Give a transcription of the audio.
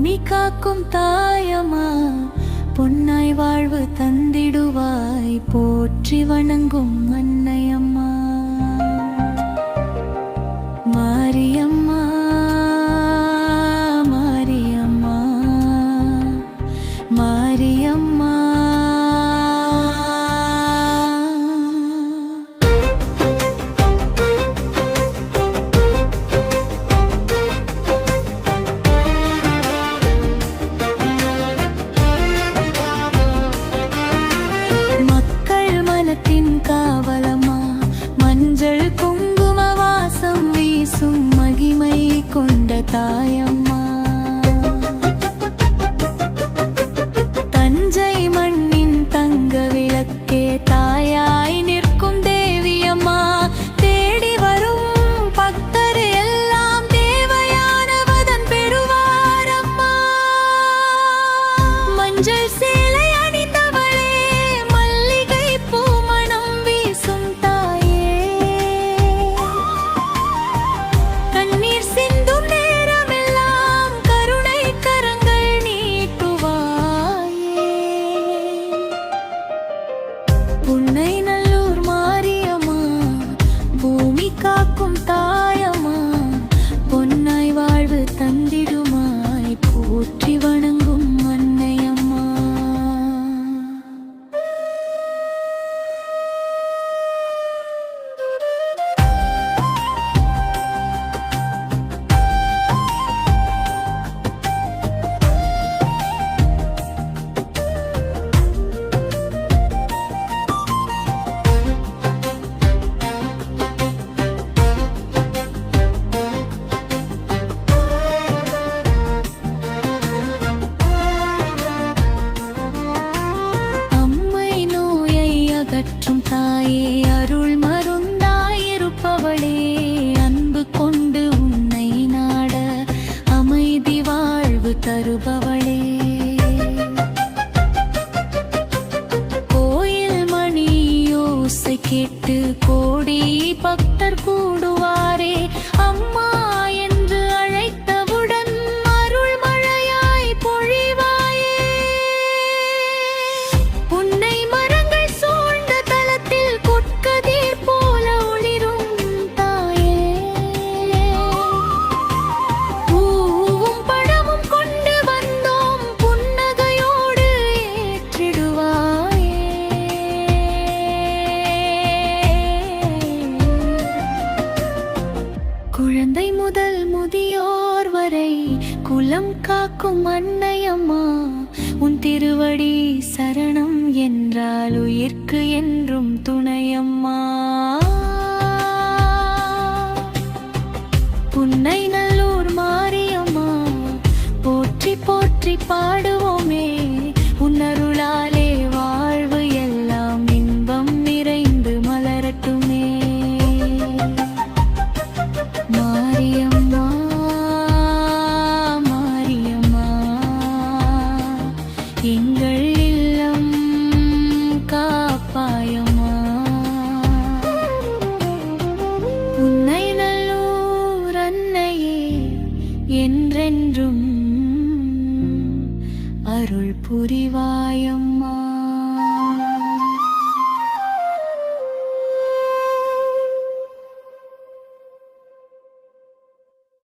பூமி காக்கும் தாயம்மா, பொன்னாய் வாழ்வு தந்திடுவாய், போற்றி வணங்கும் அன்னையம்மா. மாரியம்மா மாரியம்மா மாரியம்மா. காவலம்மா, மஞ்சள் குங்கும வாசம் வீசும் மகிமை கொண்ட தாயம்மா. தஞ்சை மண்ணின் தங்க விளக்கே தாயாய் நிற்கும் தேவியம்மா, தேடி வரும் பக்தர் எல்லாம் தேவையானவதன் பெறுவாரம்மா. மஞ்சள் சேலை புன்னை நல்லூர் மாரியம்மா, பூமி காக்கும் தாயம்மா, பொன்னாய் வாழ்வு தந்திடுமாய், போற்றி வணங்கும் அன்னையம்மா. அகற்றும் தாயே, அருள் மருந்தாயிருப்பவளே, அன்பு கொண்டு உன்னை நாட அமைதி வாழ்வு தருபவளே. கோயில் மணி யோசை கேட்டு கோடி பக்தர் கூடுவாரே, அம்மா என்று அழைத்தவுடன் அருள் மழையாய் பொழிவாயே. உன்னை குழந்தை முதல் முதியோர் வரை குலம் காக்கும் அன்னையம்மா, உன் திருவடி சரணம் என்றால் உயிர்க்கு என்றும் துணையம்மா. புன்னை நல்லூர் மாரியம்மா, போற்றி போற்றி பாடுவோமே, உன்னருளாலே வாழ்வு எல்லாம் இன்பம் நிறைந்து மலரட்டுமே. மாரியம்மா மாரியம்மா, எங்கள் இல்லம் காப்பாயம்மா. உன்னை நல்லூர் அன்னையே, என்றென்றும் அருள் புரிவாயம்மா.